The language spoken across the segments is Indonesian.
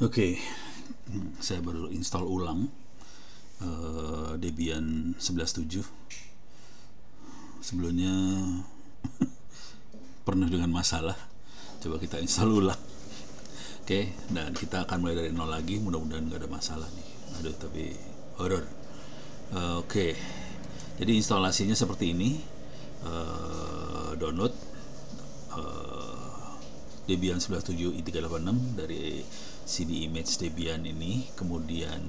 Oke, saya baru install ulang Debian 11.7. Sebelumnya pernah dengan masalah. Coba kita install ulang. Oke, dan kita akan mulai dari nol lagi. Mudah-mudahan nggak ada masalah nih. Aduh, tapi horor. Oke, jadi instalasinya seperti ini. Download Debian 11.7 i386 dari CD image Debian ini, kemudian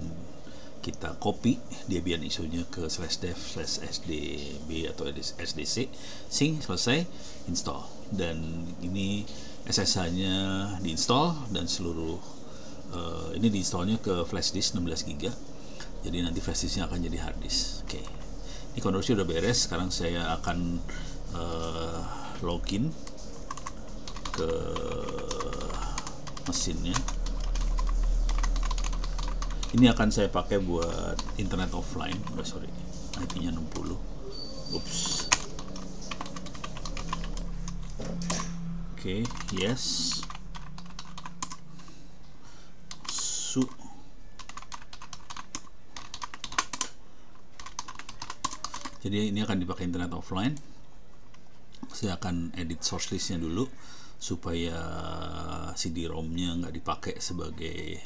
kita copy Debian isunya ke /dev/sdb atau sdc, sync, selesai, install, dan ini SSH-nya diinstal dan seluruh ini diinstalnya ke flash disk 16 GB. Jadi nanti flash disknya akan jadi hard disk. Oke, ini konversi udah beres. Sekarang saya akan login ke mesinnya. Ini akan saya pakai buat internet offline. Sorry, IP-nya 60. Oops. Oke, yes. Jadi ini akan dipakai internet offline. Saya akan edit source listnya dulu supaya CD-ROM-nya nggak dipakai sebagai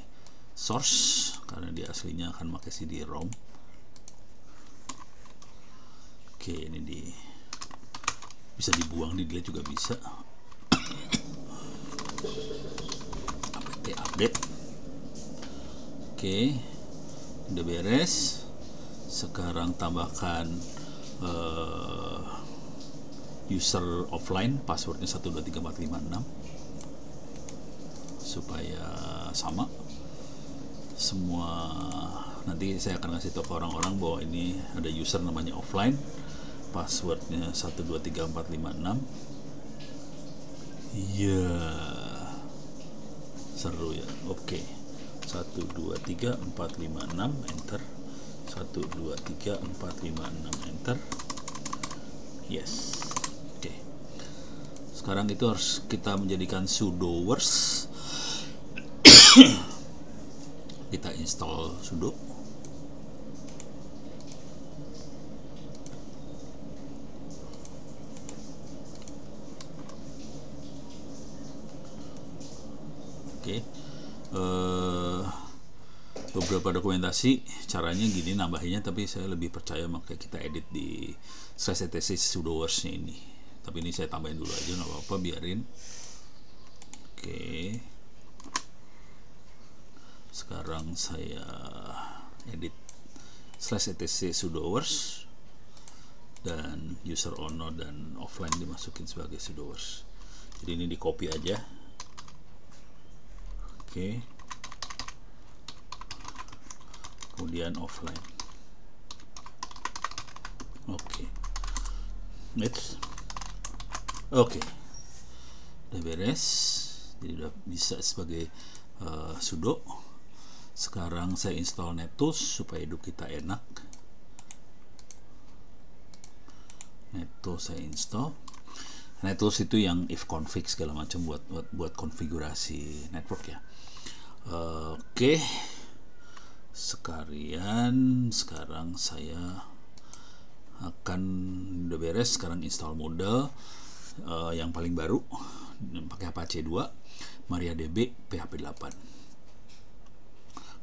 source, karena dia aslinya akan pakai CD-ROM. Oke, ini bisa dibuang, di delete juga bisa. apt update. Oke, udah beres. Sekarang tambahkan user offline, passwordnya 123456 supaya sama semua. Nanti saya akan kasih tahu ke orang-orang bahwa ini ada user namanya offline, passwordnya 123456. Iya, seru ya. Oke, 123456 enter, 123456 enter, yes. Oke, sekarang itu harus kita menjadikan sudo worst. Kita install sudo. Oke, beberapa dokumentasi caranya gini nambahinnya, tapi saya lebih percaya makanya kita edit di /etc sudo worst-nya ini. Tapi ini saya tambahin dulu aja, nggak apa-apa, biarin. Oke, sekarang saya edit /etc sudo worst dan user owner dan offline dimasukin sebagai sudo worst. Jadi ini di copy aja. Oke, kemudian offline. Oke, next. Oke, udah beres. Jadi udah bisa sebagai sudo. Sekarang saya install NetTools supaya hidup kita enak. NetTools saya install. NetTools itu yang ifconfig segala macam buat konfigurasi network ya. Oke, sekarang saya akan udah beres. Sekarang install model yang paling baru pakai Apache 2 MariaDB PHP 8.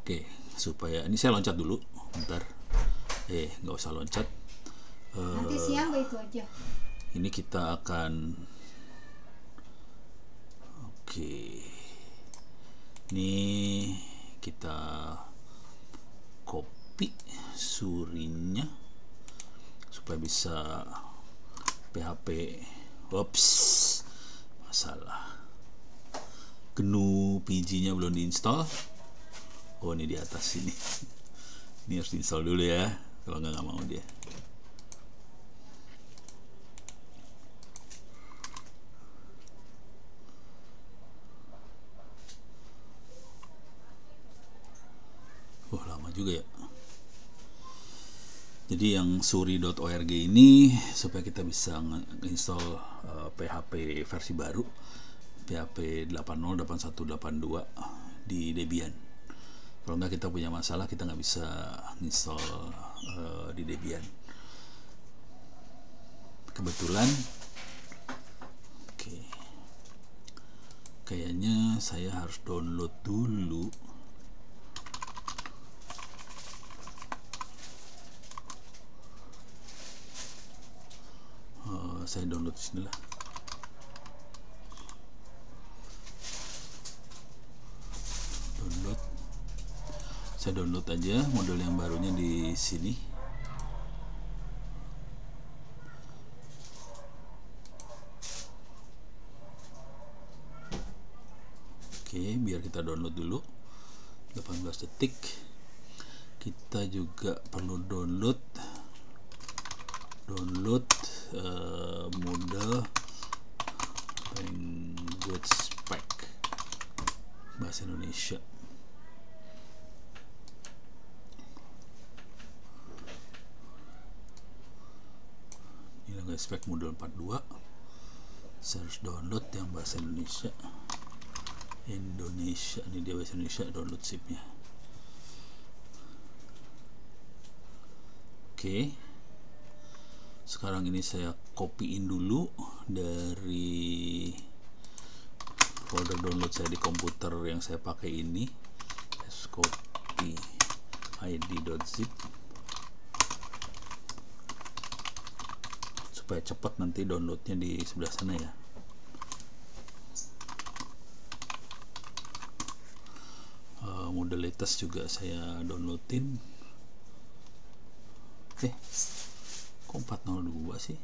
Oke, supaya ini saya loncat dulu bentar. Nggak usah loncat. Nanti siang itu aja. Ini kita akan ini kita copy surinya supaya bisa PHP. Oops, masalah GNU PG nya belum diinstal. Oh, ini di atas sini. Ini harus diinstal dulu ya, kalau nggak mau dia. Lama juga ya. Jadi yang suri.org ini supaya kita bisa install PHP versi baru, PHP 80.8182. di Debian. Kalau nggak kita punya masalah, kita nggak bisa install di Debian. Kebetulan, oke, kayaknya saya harus download dulu. Saya download di sini lah. Saya download aja model yang barunya di sini. Oke, biar kita download dulu. 18 detik. Kita juga perlu download model language pack bahasa Indonesia. Ini language pack model 42. Saya harus download yang bahasa Indonesia. Ini dia bahasa Indonesia, download zipnya. Oke. Sekarang ini saya copyin dulu dari folder download saya di komputer yang saya pakai ini. Copy id.zip supaya cepat nanti downloadnya di sebelah sana ya. Model latest juga saya downloadin. Kok 402 sih?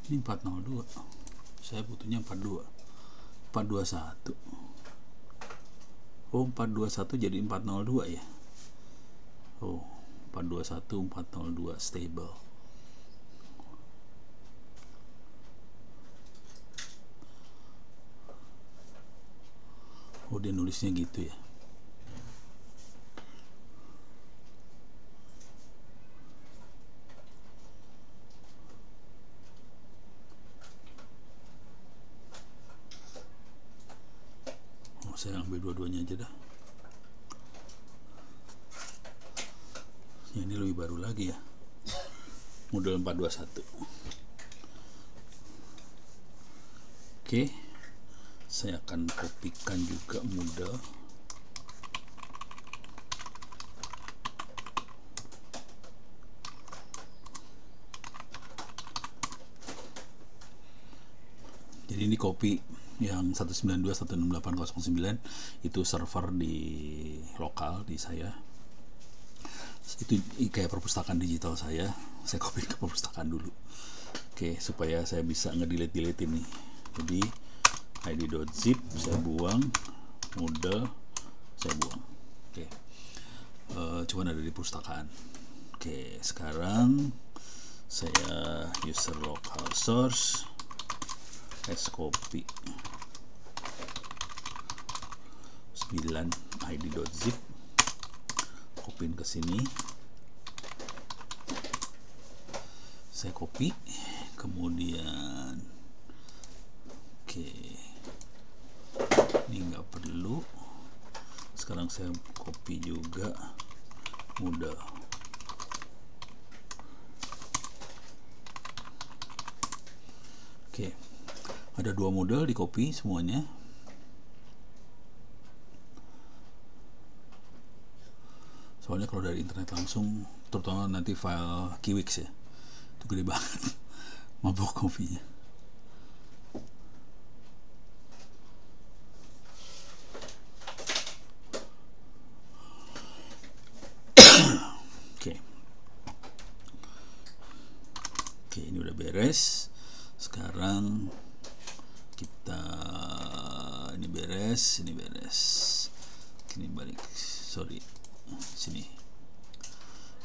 Ini 402. Saya butuhnya 42. 421. Oh, 421 jadi 402 ya. Oh, 421 402 stable. Oh, dia nulisnya gitu ya. Oh, saya ambil dua-duanya aja dah. Ya, ini lebih baru lagi ya. Model 421. Oke. Saya akan kopikan juga model. Jadi ini copy yang 192.168.0.9 itu server di lokal di saya. Itu kayak perpustakaan digital saya copy ke perpustakaan dulu. Oke, supaya saya bisa ngedelete ini. Jadi id.zip saya buang, model saya buang. Oke, cuman ada di perpustakaan. Oke, sekarang saya user local source copy 9 id.zip, copyin ke sini. Saya copy, kemudian oke, ini nggak perlu. Sekarang saya copy juga model. Oke, ada 2 model di copy semuanya. Soalnya kalau dari internet langsung, terutama nanti file Kiwix ya, itu gede banget. Mabok kopinya. Oke, ini udah beres. Sekarang kita ini beres. Ini balik, sorry, sini.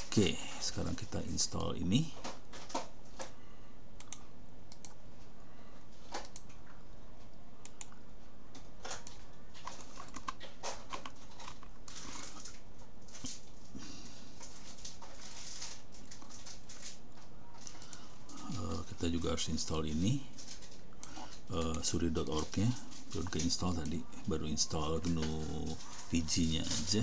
Oke, sekarang kita install ini. kita juga harus install ini suri.org nya. Belum ke install tadi, baru install GNU PG nya aja.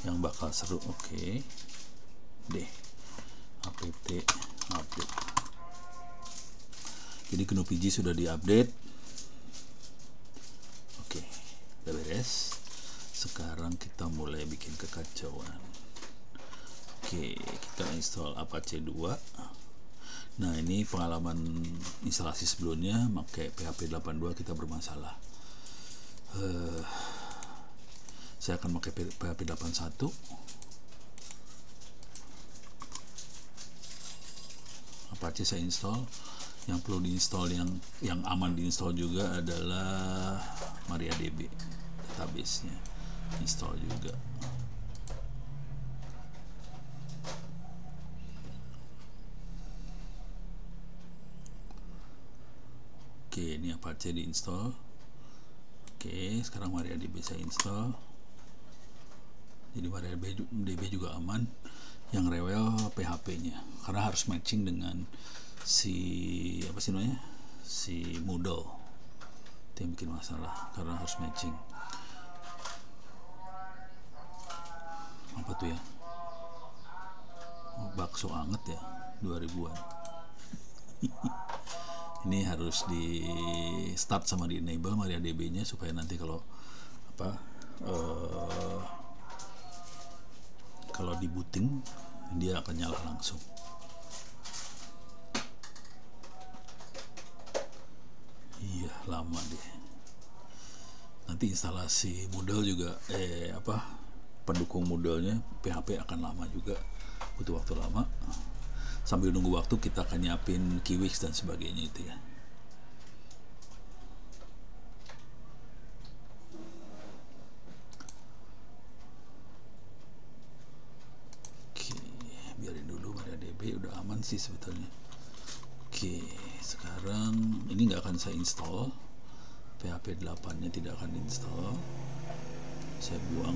Yang bakal seru. Oke deh, apt update. Jadi GNU PG sudah diupdate. Oke, udah beres. Sekarang kita mulai bikin kekacauan. Oke, kita install Apache 2. Nah, ini pengalaman instalasi sebelumnya pakai PHP 82 kita bermasalah. Saya akan pakai PHP 81. Apache saya install. Yang perlu diinstall, yang aman diinstall juga adalah MariaDB, database-nya install juga. Oke, ini Apache diinstall. Oke, sekarang MariaDB saya install. Jadi MariaDB juga aman. Yang rewel PHP-nya, karena harus matching dengan si Moodle. Itu yang bikin masalah, karena harus matching. Apa tuh ya? Bakso anget ya, 2000-an. Ini harus di start sama di enable MariaDB nya supaya nanti kalau kalau di booting dia akan nyala langsung. Iya, lama deh. Nanti instalasi Moodle juga pendukung Moodle-nya PHP akan lama juga, butuh waktu lama. Sambil nunggu waktu kita akan nyiapin Kiwix dan sebagainya itu ya. Oke, biarin dulu MariaDB udah aman sih sebetulnya. Oke, sekarang ini nggak akan saya install. PHP 8 nya tidak akan install, saya buang.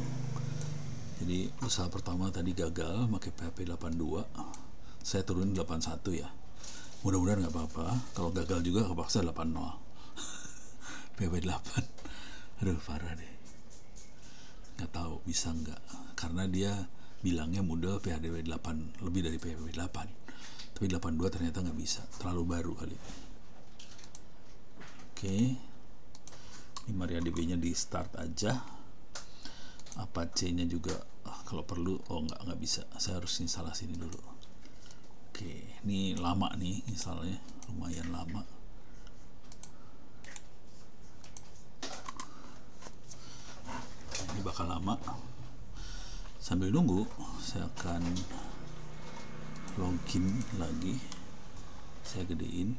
Jadi usaha pertama tadi gagal pakai PHP 82, saya turunin 81 ya. Mudah-mudahan nggak apa-apa. Kalau gagal juga kepaksa 80. PHP 8, aduh parah deh. Nggak tahu bisa nggak, karena dia bilangnya Moodle PHP 8 lebih dari PHP 8, tapi 82 ternyata nggak bisa, terlalu baru kali. Oke, ini MariaDB nya di start aja. Apache nya juga kalau perlu, nggak bisa, saya harus instalasi ini dulu. Oke, ini lama nih instalnya, lumayan lama. Ini bakal lama. Sambil nunggu, saya akan login lagi. Saya gedein.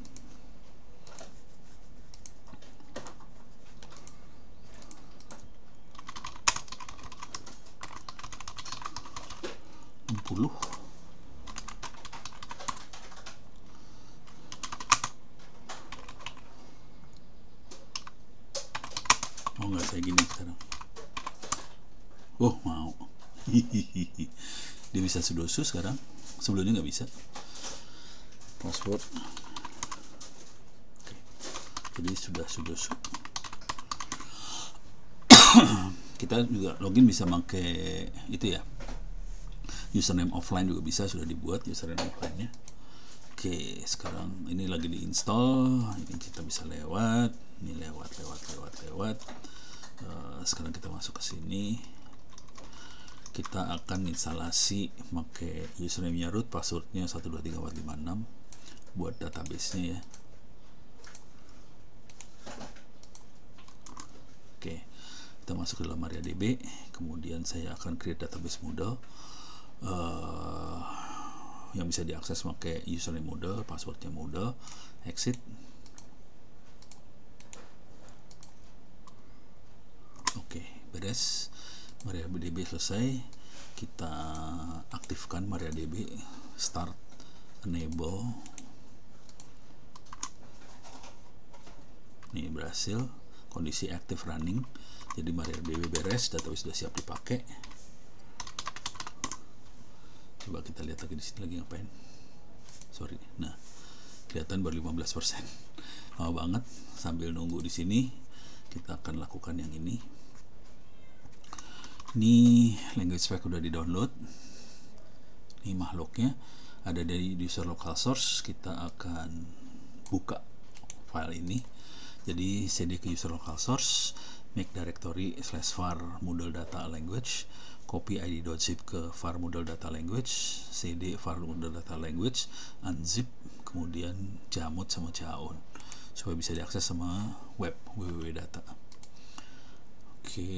Oh nggak, saya gini sekarang. Oh mau. Dia bisa sudoku sekarang, sebelumnya nggak bisa. Password. Oke. Jadi sudah sudoku. Kita juga login bisa pakai itu ya, username offline juga bisa, sudah dibuat username offline-nya. Oke, sekarang ini lagi diinstal. Ini kita bisa lewat, ini lewat. Sekarang kita masuk ke sini. Kita akan instalasi pakai username-nya root, passwordnya 123456 buat database-nya ya. Oke, kita masuk ke dalam MariaDB. Kemudian saya akan create database Moodle yang bisa diakses pakai username Moodle, passwordnya Moodle. Exit. Oke, beres. MariaDB selesai. Kita aktifkan MariaDB, start, enable. Ini berhasil, kondisi active running. Jadi MariaDB beres, database sudah siap dipakai. Coba kita lihat lagi di sini lagi ngapain. Sorry. Nah, kelihatan baru 15%. Lama banget. Sambil nunggu di sini, kita akan lakukan yang ini. Ini language spec udah di-download. Ini makhluknya ada dari user local source. Kita akan buka file ini. Jadi cd ke user local source, make directory /var Moodle data language, copy id.zip ke var Moodle data language, cd var Moodle data language, unzip, kemudian jamut sama jaun supaya bisa diakses sama web www.data. Oke,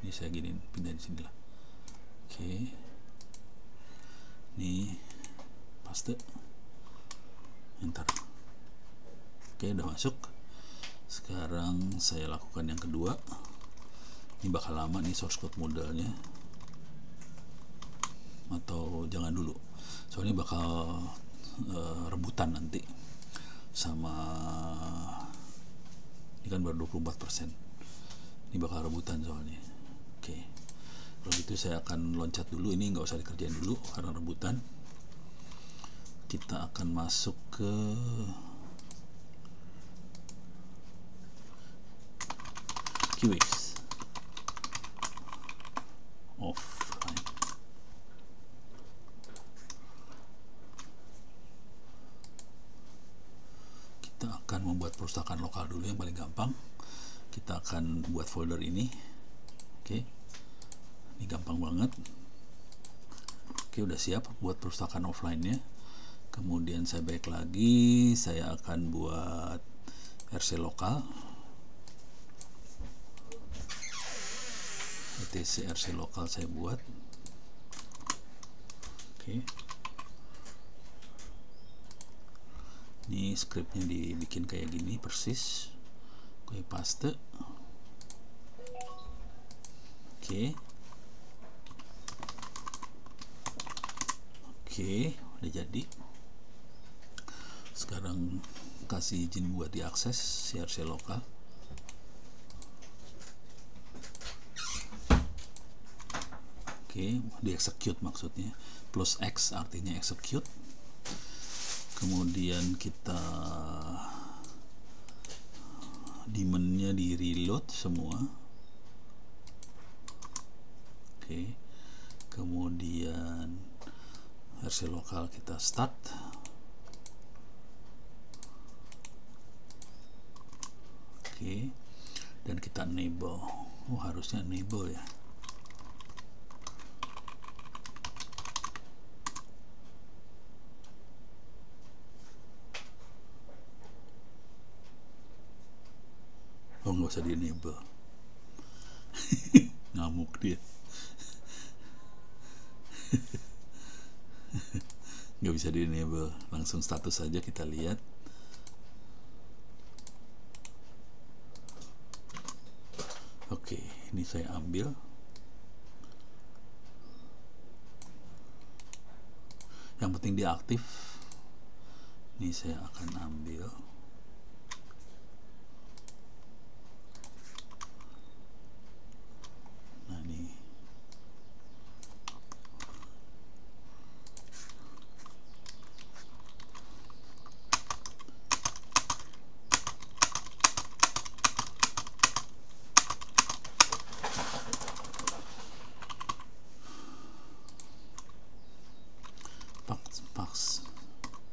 ini saya gini pindah di sini lah. Oke, ini paste, enter. Oke, udah masuk. Sekarang saya lakukan yang kedua. Ini bakal lama nih source code Moodle-nya, atau jangan dulu, soalnya bakal rebutan nanti sama ini kan baru 24%. Ini bakal rebutan soalnya. Oke, kalau gitu saya akan loncat dulu. Ini nggak usah dikerjain dulu karena rebutan. Kita akan masuk ke QX offline. Kita akan membuat perpustakaan lokal dulu yang paling gampang. Kita akan buat folder ini. Oke, ini gampang banget. Oke, udah siap buat perpustakaan offline-nya. Kemudian saya balik lagi, saya akan buat RC lokal. etc RC lokal saya buat. Oke, ini scriptnya dibikin kayak gini persis. Gue paste. Oke, udah jadi. Sekarang kasih izin buat diakses si RC lokal. Oke, di execute maksudnya, plus X artinya execute. Kemudian kita daemonnya di reload semua. Oke, kemudian RC lokal kita start. Oke, dan kita enable. Oh, harusnya enable ya. Oh, nggak usah di enable. Ngamuk dia. Nggak bisa di enable, langsung status saja kita lihat. Oke, ini saya ambil. Yang penting dia aktif. Ini saya akan ambil. Nah, ini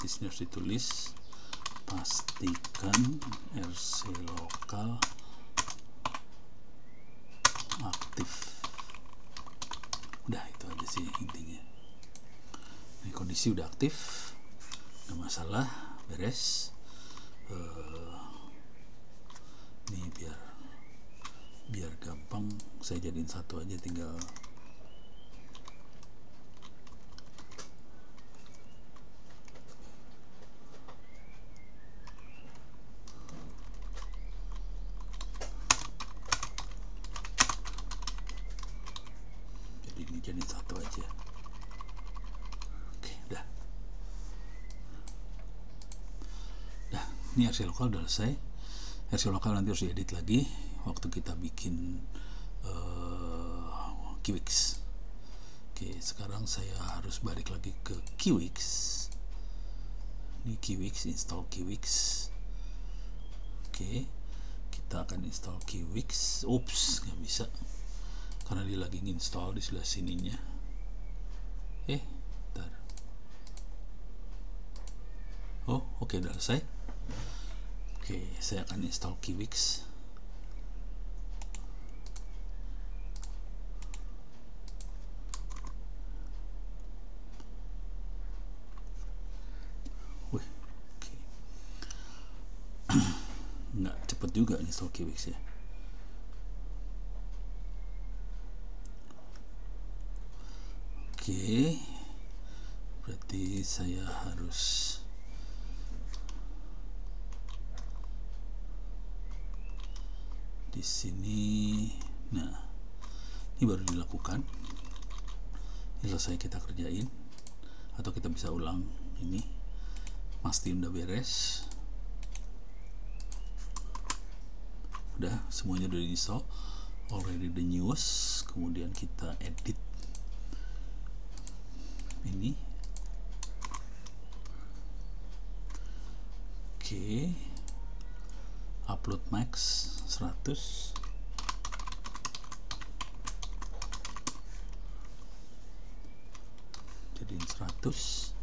di sini harus ditulis pastikan RC lokal aktif. Udah, itu aja sih intinya. Ini kondisi udah aktif, nggak masalah, beres. Ini biar gampang saya jadiin satu aja, tinggal jadiin satu aja. Oke, udah. Ini RC lokal udah selesai. RC lokal nanti harus diedit lagi. waktu kita bikin Kiwix. Oke, sekarang saya harus balik lagi ke Kiwix. Ini Kiwix, install Kiwix. Oke, kita akan install Kiwix. Ups, nggak bisa karena dia lagi install di sebelah sininya. Bentar. Oh, oke, udah selesai. Oke, saya akan install Kiwix. Nggak cepet juga install Kiwix ya. Oke, berarti saya harus di sini. Nah, ini baru dilakukan. Ini selesai kita kerjain, atau kita bisa ulang. Ini pasti udah beres. Udah, semuanya udah install, already the news. Kemudian kita edit ini. Oke, upload max 100. Jadiin 100.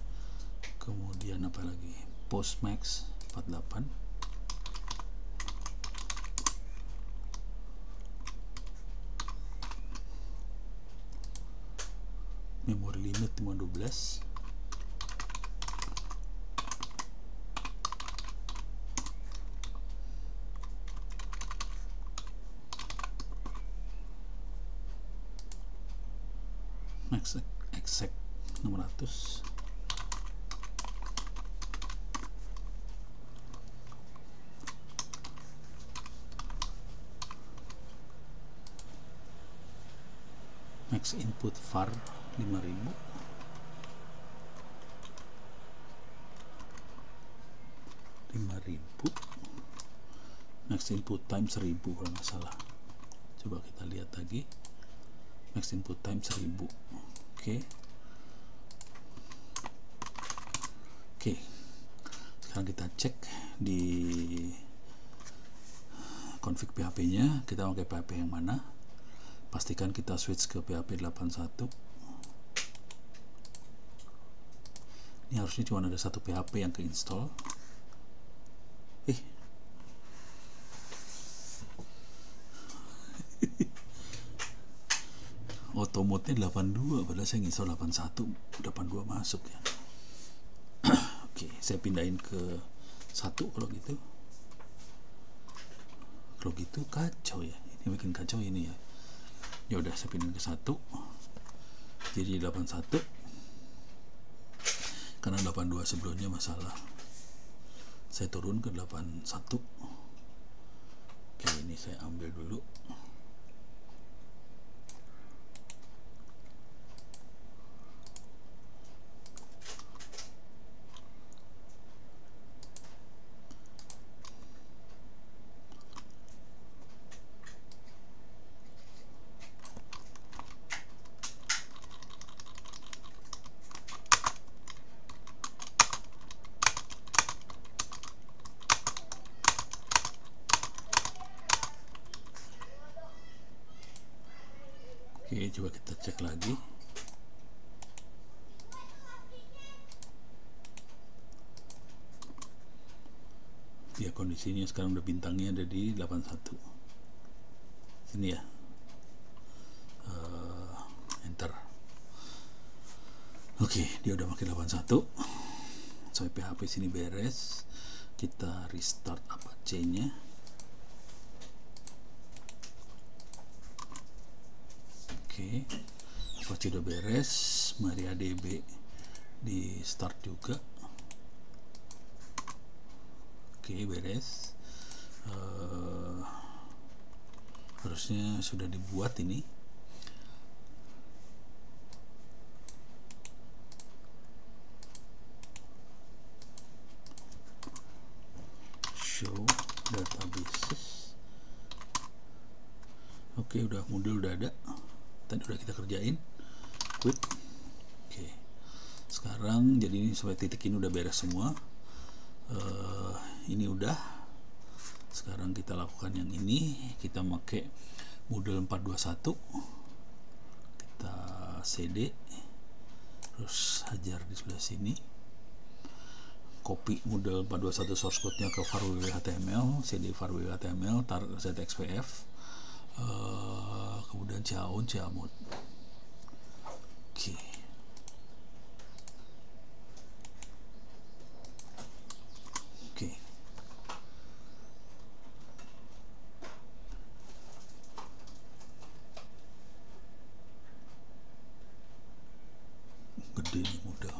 Kemudian apa lagi, post max 48. Memori limit 512. Max exact 600. Max input var 5000. Max input time 1000 kalau nggak salah. Coba kita lihat lagi. Max input time 1000. Oke. Sekarang kita cek di config PHP nya, kita pakai PHP yang mana. Pastikan kita switch ke PHP 81. Ini harusnya cuma ada satu PHP yang keinstall. Automode-nya 82, padahal saya install 81. 82 masuk ya. Oke, saya pindahin ke 1 kalau gitu. Kalau gitu kacau ya. Ini bikin kacau ini ya. Ya udah, saya pindahin ke 1. Jadi 81. Karena 82 sebelumnya masalah. Saya turun ke 81. Oke, ini saya ambil dulu. Oke, coba kita cek lagi. Ya, kondisinya sekarang udah bintangnya ada di 81. Sini ya. Enter. Oke, dia udah makin 81. Sampai PHP sini beres. Kita restart Apache-nya. Oke, Apache udah beres. MariaDB di start juga. Oke, beres. Harusnya sudah dibuat ini. Show databases. Oke, udah Moodle udah ada, tadi udah kita kerjain, quit. Oke, sekarang jadi ini sampai titik ini udah beres semua. Ini udah. Sekarang kita lakukan yang ini, kita pakai Moodle 421, kita CD, terus hajar di sebelah sini, copy Moodle 421 source code-nya ke var.ww html, CD var.ww html, tar zxpf, kemudian caun camut. Oke. Oke. Gede nih Moodle.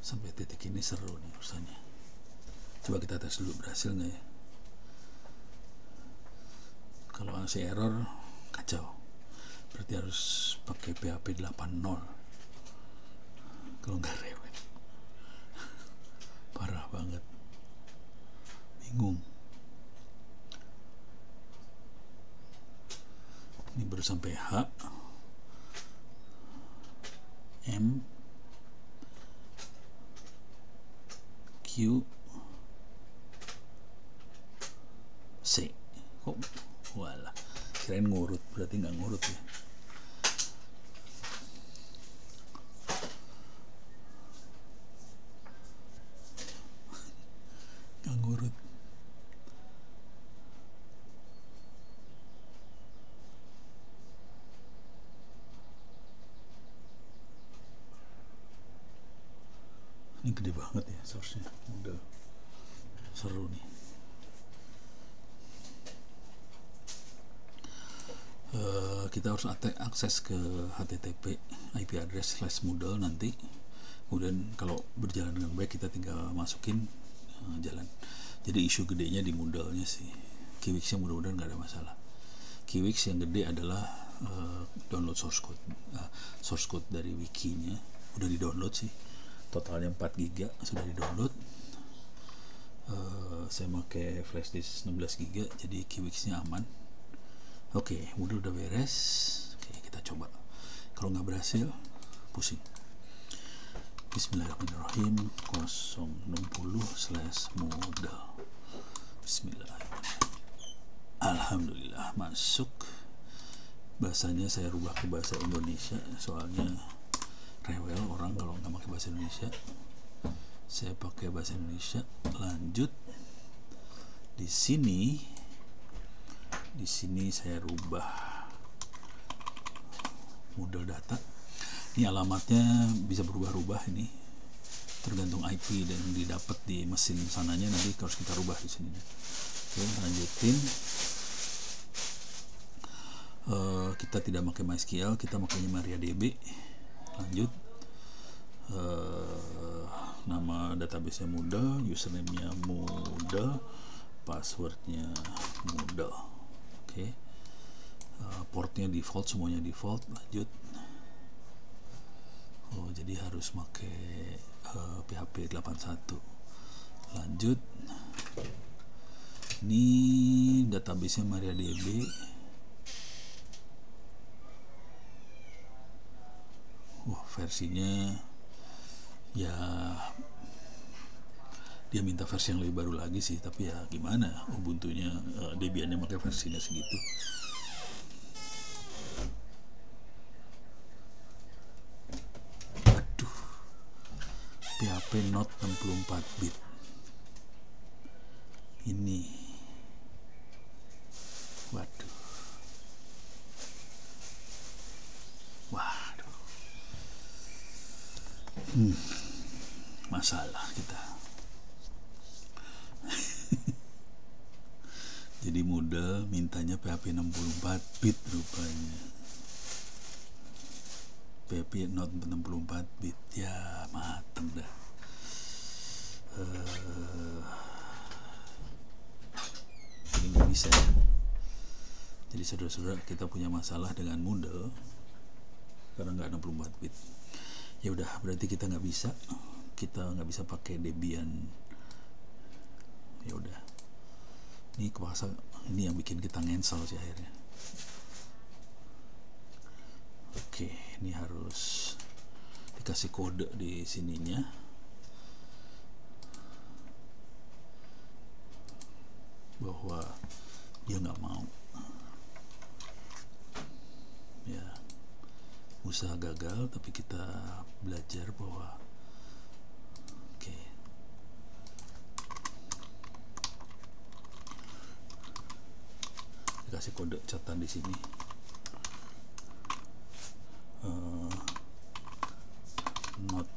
Sampai titik ini seru nih urusannya. Coba kita tes dulu berhasil nggak ya. Kalau masih error, kacau. Berarti harus pakai PHP 8.0. Kalau nggak rewel. Parah banget. Bingung. Ini baru sampai H, M, Q, C. Kok walah, kirain ngurut, berarti nggak ngurut ya. Nggak ngurut. Ini gede banget ya source-nya, udah seru nih. Kita harus akses ke HTTP IP address /Moodle nanti. Kemudian kalau berjalan dengan baik kita tinggal masukin jalan. Jadi isu gedenya di Moodle-nya sih. Kiwix-nya mudah-mudahan nggak ada masalah. Kiwix yang gede adalah download source code dari wikinya udah di-download sih. Totalnya 4 GB sudah di-download. Saya pakai flash disk 16 GB, jadi Kiwix-nya aman. Oke, Moodle udah beres. Oke, kita coba. Kalau nggak berhasil, pusing. Bismillahirrahmanirrahim. 060/Moodle. Bismillahirrahmanirrahim. Alhamdulillah masuk. Bahasanya saya rubah ke bahasa Indonesia, soalnya rewel orang kalau nggak pakai bahasa Indonesia. Saya pakai bahasa Indonesia. Lanjut. Di sini saya rubah Moodle data. Ini alamatnya bisa berubah-ubah, ini tergantung IP dan didapat di mesin sananya, nanti harus kita rubah di sini. Oke, lanjutin. Kita tidak pakai MySQL, kita makanya MariaDB. Lanjut. Nama database-nya Moodle, username-nya Moodle, password-nya Moodle. Oke. Portnya default, semuanya default. Lanjut. Oh, jadi harus pakai PHP 81. Lanjut. Ini database-nya MariaDB. Versinya ya dia minta versi yang lebih baru lagi sih, tapi ya gimana, Ubuntu-nya Debian-nya pakai versinya segitu. Aduh, PHP not 64 bit ini, waduh, masalah kita. Jadi Moodle mintanya PHP 64 bit rupanya. PHP not 64 bit, ya mateng dah. Ini nggak bisa. Jadi saudara-saudara, kita punya masalah dengan Moodle karena nggak 64 bit. Ya udah, berarti kita nggak bisa pakai Debian Ya udah, ini kepaksa, ini yang bikin kita ngensel sih akhirnya. Oke, ini harus dikasih kode di sininya. Bahwa dia nggak mau. Ya, usaha gagal, tapi kita belajar bahwa oke. Dikasih kode catatan di sini. Not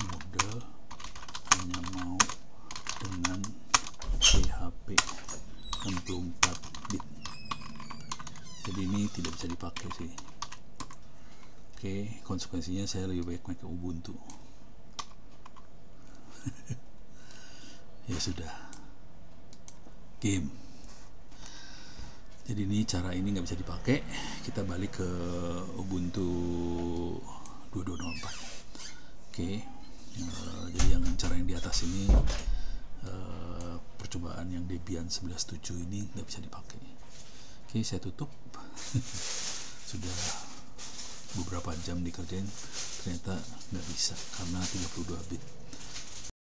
model, hanya mau dengan PHP 64 bit. Jadi ini tidak bisa dipakai sih. Oke, konsekuensinya saya lebih baik pakai Ubuntu. Ya sudah, game. Jadi ini cara ini nggak bisa dipakai. Kita balik ke Ubuntu 2204. Oke, jadi yang cara yang di atas ini percobaan yang Debian 11.7 ini nggak bisa dipakai. Oke, saya tutup. Sudah beberapa jam dikerjain, ternyata nggak bisa karena 32 bit.